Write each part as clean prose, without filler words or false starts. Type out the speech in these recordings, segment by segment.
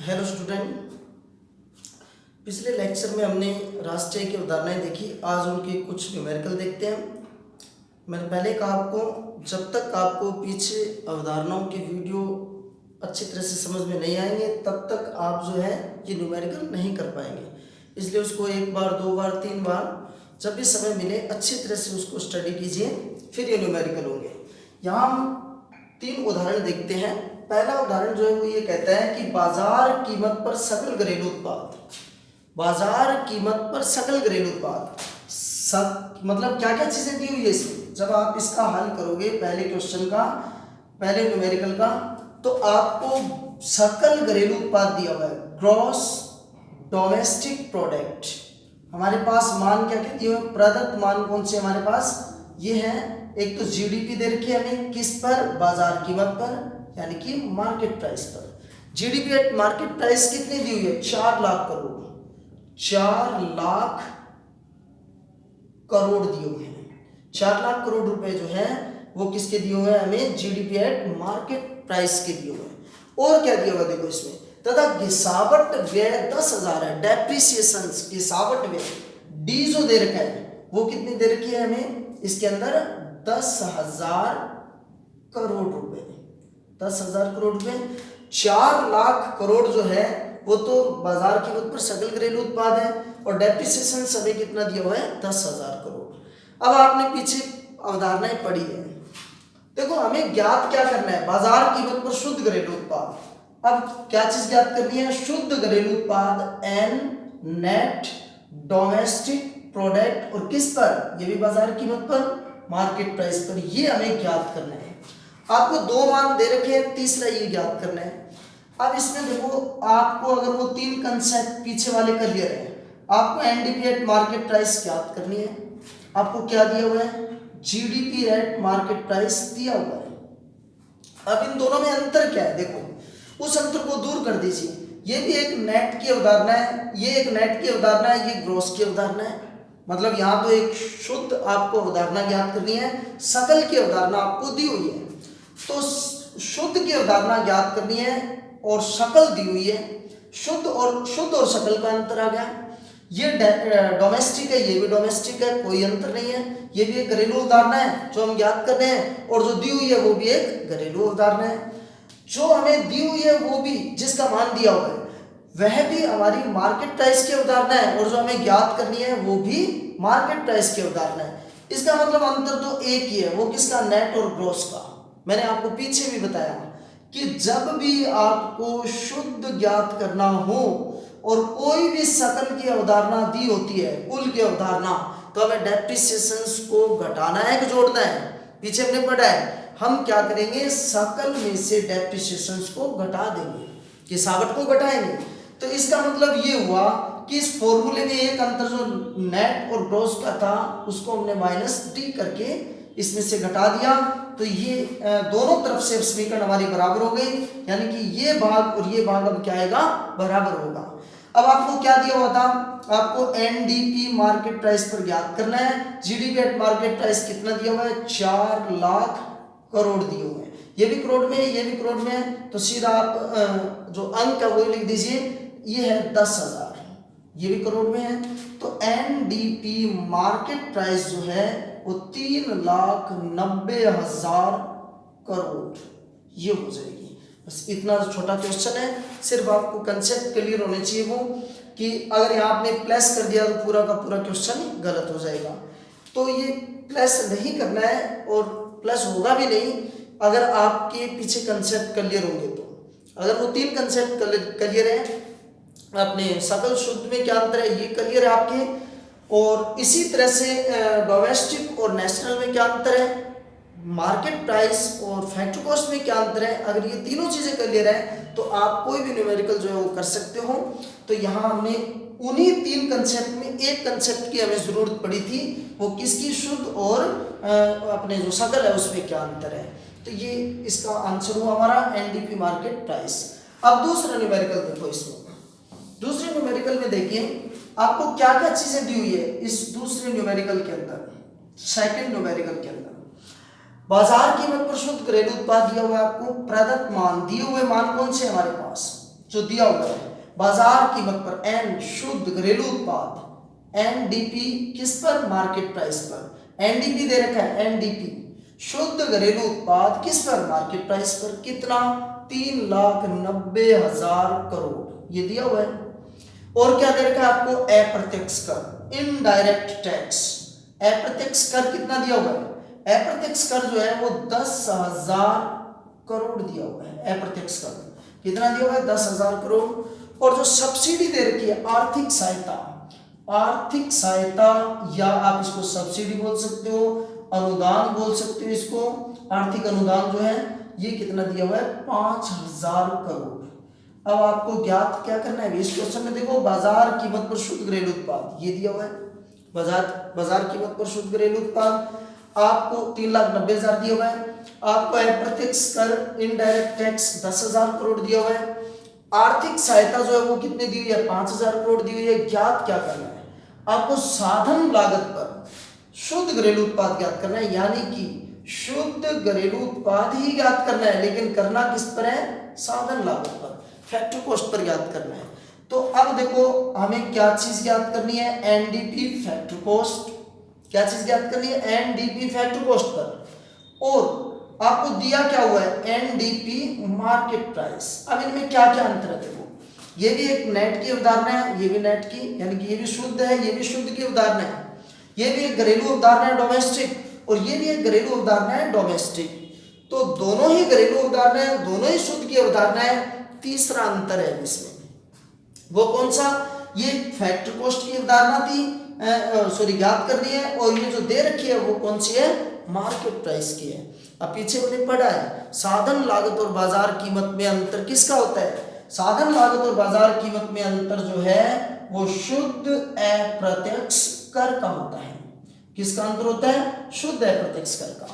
Hello student. पिछले lecture में हमने राष्ट्रीय की अवधारणाएं देखी। आज उनके कुछ न्यूमेरिकल देखते हैं। मैंने पहले कहा आपको, जब तक आपको पीछे अवधारणाओं की वीडियो अच्छी तरह से समझ में नहीं आएंगे तब तक आप जो है ये न्यूमेरिकल नहीं कर पाएंगे। इसलिए उसको एक बार, दो बार, तीन बार जब भी समय मिले अच्छी तरह से उसको स्टडी कीजिए, फिर ये न्यूमेरिकल होंगे। यहाँ हम तीन उदाहरण देखते हैं। पहला उदाहरण जो है वो ये कहता है कि बाजार कीमत पर सकल घरेलू उत्पाद, बाजार कीमत पर सकल घरेलू उत्पाद मतलब क्या क्या चीजें दी हुई है इसमें। जब आप इसका हल करोगे पहले क्वेश्चन का, पहले न्यूमेरिकल का, तो आपको सकल घरेलू उत्पाद दिया हुआ है, ग्रॉस डोमेस्टिक प्रोडक्ट। हमारे पास मान क्या क्या दिए हुए, प्रदत्त मान कौन से हमारे पास ये है। एक तो जीडीपी दे रखी है हमें, किस पर, बाजार कीमत पर, यानी कि मार्केट प्राइस पर। जीडीपी एट मार्केट प्राइस कितनी दी हुई है, 4 लाख करोड़, 4 लाख करोड़ दिए हुए हैं। 4 लाख करोड़ रुपए जो है वो किसके दिए हुए हैं हमें, जीडीपी एट मार्केट प्राइस के दिए हुए हैं। और क्या दिया हुआ देखो इसमें, तथा गिसावट व्यय 10,000 है, डेप्रिसिएशन गिसावट व्यय डी जो दे रखा है वो कितनी दे रखी है हमें इसके अंदर, 10,000 करोड़ रुपए, 10,000 करोड़ रुपए। 4 लाख करोड़ जो है वो तो बाजार कीमत पर सकल घरेलू उत्पाद है, और डेप्रिसिएशन सभी कितना दिया हुआ है, 10,000 करोड़। अब आपने पीछे अवधारणाएं पढ़ी है, देखो हमें ज्ञात क्या करना है, बाजार कीमत पर शुद्ध घरेलू उत्पाद। अब क्या चीज ज्ञात करनी है, शुद्ध घरेलू उत्पाद एन नेट डोमेस्टिक प्रोडक्ट, और किस पर, ये भी बाजार कीमत पर, मार्केट प्राइस पर, ये हमें ज्ञात करना है। आपको दो मान दे रखे हैं, तीसरा ये ज्ञात करना है। अब इसमें देखो आपको अगर वो तीन कंसेप्ट पीछे वाले क्लियर है, आपको एनडीपी एट मार्केट प्राइस ज्ञात करनी है। आपको क्या दिया हुआ है, जीडीपी एट मार्केट प्राइस दिया हुआ है। अब इन दोनों में अंतर क्या है, देखो उस अंतर को दूर कर दीजिए। ये भी एक नेट की अवधारणा है, ये एक नेट की अवधारणा है, ये ग्रॉस की अवधारणा है। मतलब यहाँ तो एक शुद्ध आपको अवधारणा ज्ञात करनी है, सकल की अवधारणा आपको दी हुई है। तो शुद्ध की अवधारणा ज्ञात करनी है और सकल दी हुई है। शुद्ध और सकल का अंतर आ गया। ये डोमेस्टिक है, ये भी डोमेस्टिक है, कोई अंतर नहीं है। ये भी एक घरेलू अवधारणा है जो हम ज्ञात कर रहे हैं, और जो दी हुई है वो भी एक घरेलू अवधारणा है। जो हमें दी हुई है वो भी, जिसका मान दिया हुआ है वह भी हमारी मार्केट प्राइस की अवधारणा है, और जो हमें ज्ञात करनी है वो भी मार्केट प्राइस की अवधारणा है। इसका मतलब अंतर तो एक ही है, वो किसका, नेट और ग्रॉस का। मैंने आपको पीछे भी बताया कि जब भी आपको शुद्ध ज्ञात करना हो और कोई भी सकल की अवधारणा दी होती है, कुल की अवधारणा, तो हमें डेप्रिसिएशंस को घटाना है कि जोड़ना है। पीछे हमने पढ़ा है, हम क्या करेंगे, सकल में से डेप्रिसिएशंस को घटा देंगे, गिसावट को घटाएंगे। तो इसका मतलब ये हुआ कि इस फॉर्मूले में एक अंतर जो नेट और ग्रॉस का था उसको हमने माइनस डी करके इसमें से घटा दिया, तो ये दोनों तरफ से समीकरण हमारी बराबर हो गई, यानी कि ये भाग और ये भाग अब क्या आएगा, बराबर होगा। अब आपको क्या दिया हुआ था, आपको एनडीपी मार्केट प्राइस पर ज्ञात करना है। जीडीपी एट मार्केट प्राइस कितना दिया हुआ है, 4 लाख करोड़ दिए हुए हैं। ये भी करोड़ में है, ये भी करोड़ में है, तो सीधा आप जो अंक है वो लिख दीजिए, ये है 10,000, ये भी करोड़ में है। तो एनडीपी मार्केट प्राइस जो है वो 3,90,000 करोड़ ये हो जाएगी। बस इतना छोटा क्वेश्चन है, सिर्फ आपको कंसेप्ट क्लियर होने चाहिए वो, कि अगर यहाँ आपने प्लस कर दिया तो पूरा का पूरा क्वेश्चन गलत हो जाएगा। तो ये प्लस नहीं करना है, और प्लस होगा भी नहीं अगर आपके पीछे कंसेप्ट क्लियर होंगे। तो अगर वो तीन कंसेप्ट क्लियर है, अपने सकल शुद्ध में क्या अंतर है ये क्लियर है आपके, और इसी तरह से डोमेस्टिक और नेशनल में क्या अंतर है, मार्केट प्राइस और फैक्ट्री कॉस्ट में क्या अंतर है, अगर ये तीनों चीजें क्लियर है तो आप कोई भी न्यूमेरिकल जो है वो कर सकते हो। तो यहाँ हमने उन्हीं तीन कंसेप्ट में एक कंसेप्ट की हमें जरूरत पड़ी थी, वो किसकी, शुद्ध और अपने जो सकल है उसमें क्या अंतर है। तो ये इसका आंसर हुआ हमारा एनडीपी मार्केट प्राइस। अब दूसरा न्यूमेरिकल देखो, इसमें दूसरे न्यूमेरिकल में देखिए आपको क्या क्या चीजें दी हुई है इस दूसरे न्यूमेरिकल के अंदर। सेकंड न्यूमेरिकल के अंदर बाजार कीमत पर शुद्ध घरेलू उत्पाद दिया हुआ है आपको, प्रदत्त मान, दिए हुए मान कौन से हमारे पास, जो दिया हुआ है बाजार कीमत पर एन शुद्ध घरेलू उत्पाद एनडीपी किस पर, मार्केट प्राइस पर। एनडीपी दे रखा है, एनडीपी शुद्ध घरेलू उत्पाद किस पर, मार्केट प्राइस पर। कितना, 3,90,000 करोड़ ये दिया हुआ है। और क्या दे रखा है आपको, अप्रत्यक्ष कर इनडायरेक्ट टैक्स। अप्रत्यक्ष कर कितना दिया हुआ है, अप्रत्यक्ष कर जो है वो 10,000 करोड़ दिया हुआ है। अप्रत्यक्ष कर कितना दिया हुआ है, 10,000 करोड़। और जो सब्सिडी दे रखी है आर्थिक सहायता, आर्थिक सहायता या आप इसको सब्सिडी बोल सकते हो, अनुदान बोल सकते हो इसको। आर्थिक अनुदान जो है ये कितना दिया हुआ है, 5,000 करोड़। अब आपको ज्ञात क्या करना है इस क्वेश्चन में, देखो बाजार कीमत पर शुद्ध घरेलू उत्पाद ये दिया हुआ है, बाजार कीमत पर शुद्ध घरेलू उत्पाद आपको 3,90,000 दिया हुआ है। आपको अप्रत्यक्ष कर इनडायरेक्ट टैक्स 10,000 करोड़ दिया हुआ है। आर्थिक सहायता जो है वो कितनी दी हुई है, 5,000 करोड़ दी हुई है। ज्ञात क्या करना है आपको, साधन लागत पर शुद्ध घरेलू उत्पाद ज्ञात करना है, यानी कि शुद्ध घरेलू उत्पाद ही ज्ञात करना है, लेकिन करना किस पर है, साधन लागत पर, फैक्टर कॉस्ट पर ज्ञात करना है। तो अब देखो हमें क्या चीज ज्ञात करनी है, एनडीपी फैक्टर कॉस्ट। क्या चीज ज्ञात करनी है, एनडीपी फैक्टर कॉस्ट पर। और आपको दिया क्या हुआ है, एनडीपी मार्केट प्राइस। अब इनमें क्या क्या अंतर है, देखो ये भी एक नेट की अवधारणा है, ये भी नेट की, यानी कि ये भी शुद्ध है, ये भी शुद्ध की अवधारणा है। ये भी एक घरेलू अवधारणा है डोमेस्टिक, और ये भी एक घरेलू अवधारणा है डोमेस्टिक। तो दोनों ही घरेलू अवधारणा है, दोनों ही शुद्ध की अवधारणा है। तीसरा अंतर है इसमें, वो कौन सा, ये फैक्टर कॉस्ट की अवधारणा थी, सॉरी ज्ञात करनी है, और ये जो दे रखी है वो कौन सी है, मार्केट प्राइस की है। अब पीछे हमने पढ़ा है साधन लागत और बाजार कीमत में अंतर किसका होता है, साधन लागत और बाजार कीमत में अंतर जो है वो शुद्ध अप्रत्यक्ष कर का होता है। किसका अंतर होता है, शुद्ध अप्रत्यक्ष कर का।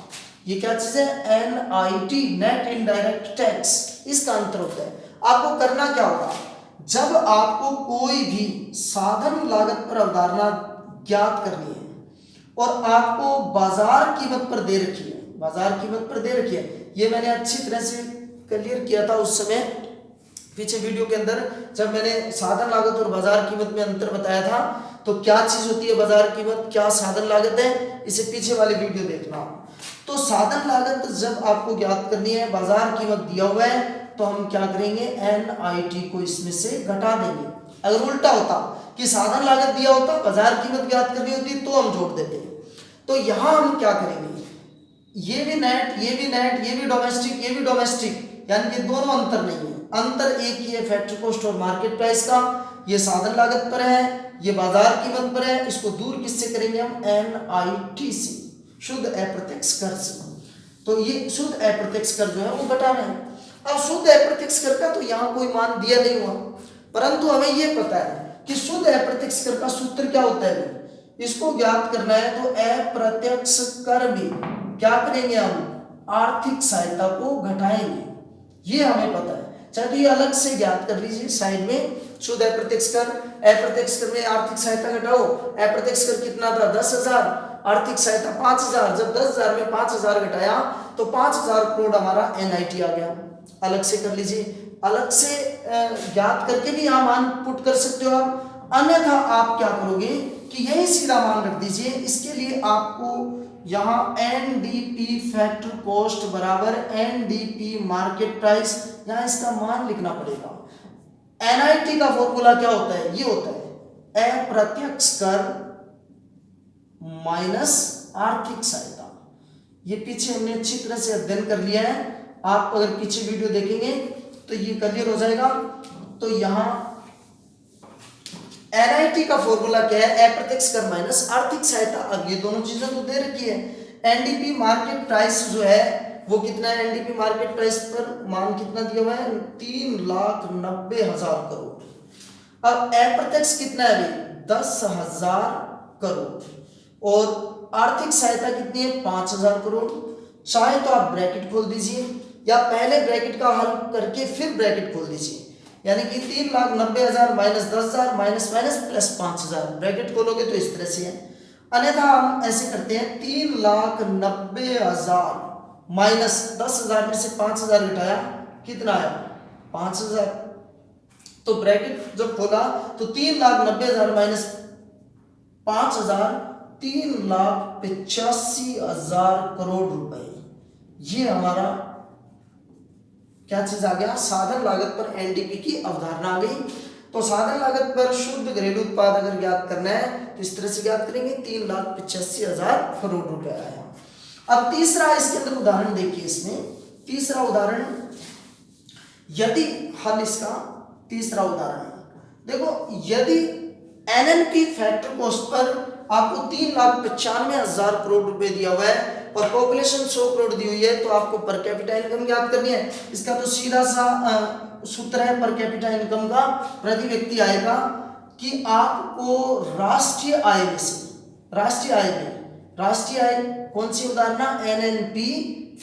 ये क्या चीज है, एनआईटी नेट इनडायरेक्ट टैक्स, इसका अंतर होता है। आपको करना क्या होगा, जब आपको कोई भी साधन लागत पर अवधारणा ज्ञात करनी है और आपको बाजार कीमत पर दे रखी है, बाजार कीमत पर दे रखी है, ये मैंने अच्छी तरह से क्लियर किया था उस समय पीछे वीडियो के अंदर, जब मैंने साधन लागत और बाजार कीमत में अंतर बताया था। तो क्या चीज होती है बाजार कीमत, क्या साधन लागत है, इसे पीछे वाली वीडियो देखना। तो साधन लागत जब आपको ज्ञात करनी है, बाजार कीमत दिया हुआ है, तो हम क्या करेंगे, एनआईटी को इसमें से घटा देंगे। अगर उल्टा होता कि साधन लागत दिया होता, बाजार कीमत ज्ञात करनी होती, तो हम जोड़ देते। तो यहां हम क्या करेंगे, ये भी नेट, ये भी नेट, ये भी डोमेस्टिक, ये भी डोमेस्टिक, यानी कि दोनों अंतर नहीं है। अंतर एक ही है फैक्टर कॉस्ट और मार्केट प्राइस का। ये साधन लागत पर है, ये बाजार कीमत पर है। इसको दूर किससे करेंगे हम, एनआईटी से, शुद्ध अप्रत्यक्ष कर से। तो ये शुद्ध अप्रत्यक्ष कर जो है वो घटाना है। अब शुद्ध अप्रत्यक्ष कर का तो यहाँ कोई मान दिया नहीं हुआ, परंतु हमें ये पता है कि शुद्ध अप्रत्यक्ष कर का सूत्र क्या होता है, इसको ज्ञात करना है। तो अप्रत्यक्ष कर में क्या करेंगे हम, आर्थिक सहायता को घटाएंगे, ये हमें पता है। चाहे तो ये अलग से ज्ञात कर लीजिए साइड में, शुद्ध अप्रत्यक्ष कर, अप्रत्यक्ष कर में आर्थिक सहायता घटाओ। अप्रत्यक्ष कर कितना था, 10,000, आर्थिक सहायता 5,000। जब 10,000 में 5,000 घटाया तो 5,000 करोड़ हमारा एनआईटी आ गया। अलग से कर लीजिए, अलग से ज्ञात करके भी यहाँ मान पुट कर सकते हो आप। अन्यथा आप क्या करोगे कि यही सीधा मान रख दीजिए। इसके लिए आपको यहाँ एनडीपी फैक्टर कॉस्ट बराबर एनडीपी मार्केट प्राइस, यहाँ इसका मान लिखना पड़ेगा। एनआईटी का फॉर्मूला क्या होता है, ये होता है अप्रत्यक्ष कर माइनस आर्थिक सहायता। ये पीछे हमने अच्छी तरह से अध्ययन कर लिया है, आप अगर पीछे वीडियो देखेंगे तो ये क्लियर हो जाएगा। तो यहाँ एनआईटी का फॉर्मूला क्या है, अप्रत्यक्ष कर माइनस आर्थिक सहायता। अब ये दोनों चीजें तो दे रखी है। एनडीपी मार्केट प्राइस जो है वो कितना है, एनडीपी मार्केट प्राइस पर मान कितना दिया हुआ है, 3,90,000 करोड़। अब अप्रत्यक्ष कितना है भाई, 10,000 करोड़, और आर्थिक सहायता कितनी है, 5,000 करोड़। चाहे तो आप ब्रैकेट खोल दीजिए या पहले ब्रैकेट का हल करके फिर ब्रैकेट खोल दीजिए, यानी कि 3,90,000 minus 10,000 minus minus plus 5,000, bracket खोलोगे तो इस तरह से है। अन्यथा हम ऐसे करते हैं, 3,90,000 माइनस 10,000 में से 5,000 घटाया, कितना आया, 5,000। तो ब्रैकेट जब खोला तो 3,90,000 माइनस 5,000, 3,85,000 करोड़ रुपए, ये हमारा क्या चीज आ गया, साधन लागत पर एनडीपी की अवधारणा आ गई। तो साधन लागत पर शुद्ध घरेलू उत्पाद अगर ज्ञात करना है तो इस तरह से ज्ञात करेंगे, 3,85,000 करोड़ रुपए आया। अब तीसरा इसके अंदर उदाहरण देखिए, इसमें तीसरा उदाहरण, यदि हल इसका तीसरा उदाहरण देखो, यदि एनएनपी फैक्टर कॉस्ट पर आपको 3,95,000 करोड़ रुपए दिया हुआ है और पॉपुलेशन 100 करोड़ दी हुई है, तो आपको पर कैपिटा इनकम ज्ञात करनी है। इसका तो सीधा सा सूत्र है पर कैपिटा इनकम का, प्रति व्यक्ति आएगा कि आपको राष्ट्रीय आय में से, राष्ट्रीय आय कौन सी उदाहरणा, एनएनपी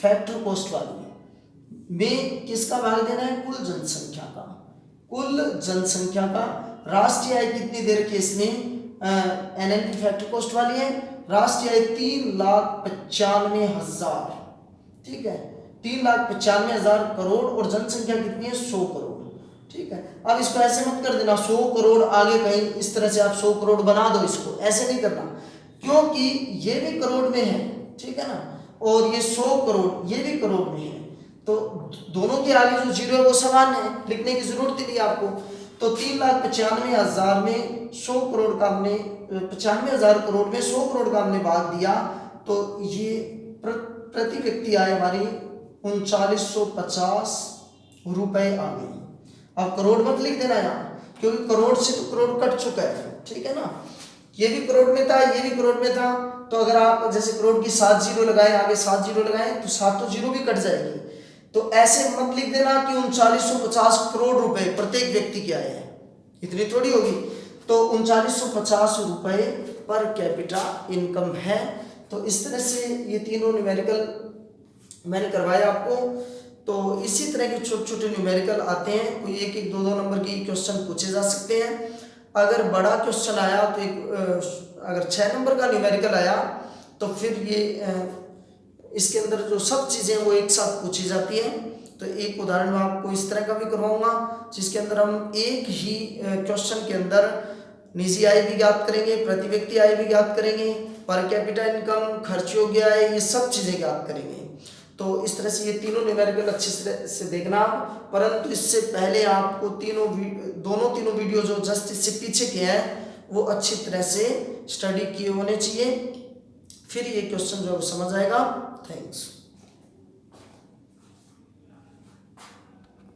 फैक्टर कॉस्ट वाली में किसका भाग देना है, कुल जनसंख्या का, कुल जनसंख्या का। राष्ट्रीय आय कितनी देर के इसमें एनएनपी फैक्टर कॉस्ट वाली है, राष्ट्रीय आय 3,95,000, ठीक है, 3,95,000 करोड़ और जनसंख्या कितनी है 100 करोड़, ठीक है। अब इसको ऐसे मत कर देना 100 करोड़ आगे कहीं इस तरह से आप 100 करोड़ बना दो, इसको ऐसे नहीं करना, क्योंकि ये भी करोड़ में है, ठीक है ना, और ये 100 करोड़ ये भी करोड़ में है, तो दोनों के आगे जो जीरो है वो समान है, लिखने की जरूरत ही नहीं आपको। तो 3,95,000 में 100 करोड़ का हमने 95,000 करोड़ में 100 करोड़ का हमने भाग दिया, तो ये प्रति व्यक्ति आय हमारी 3950 रुपए आ गई। अब करोड़ मत लिख देना यहाँ, क्योंकि करोड़ से तो करोड़ कट चुका है, ठीक है ना, ये भी करोड़ में था ये भी करोड़ में था, तो अगर आप जैसे करोड़ की 7 जीरो लगाए, आगे 7 जीरो लगाए तो 7 तो जीरो भी कट जाएगी, तो ऐसे मत लिख देना कि 3950 करोड़ रुपए प्रत्येक व्यक्ति की आय है, इतनी थोड़ी होगी, तो 3950 रुपए पर कैपिटा इनकम है। तो इस तरह से ये तीनों न्यूमेरिकल मैंने करवाया आपको। तो इसी तरह के छोटे छोटे न्यूमेरिकल आते हैं, कोई एक एक दो दो नंबर के क्वेश्चन पूछे जा सकते हैं। अगर बड़ा क्वेश्चन आया तो अगर 6 नंबर का न्यूमेरिकल आया तो फिर ये इसके अंदर जो सब चीज़ें वो एक साथ पूछी जाती हैं। तो एक उदाहरण मैं आपको इस तरह का भी करवाऊंगा, जिसके अंदर हम एक ही क्वेश्चन के अंदर निजी आय भी ज्ञात करेंगे, प्रति व्यक्ति आय भी ज्ञात करेंगे, पर कैपिटा इनकम, खर्च योग्य आय, ये सब चीज़ें ज्ञात करेंगे। तो इस तरह से ये तीनों न्यूमेरिकल अच्छे से देखना, परंतु इससे पहले आपको दोनों तीनों वीडियो जो जस्ट इससे पीछे के हैं वो अच्छी तरह से स्टडी किए होने चाहिए, फिर ये क्वेश्चन जो समझ आएगा। थैंक्स।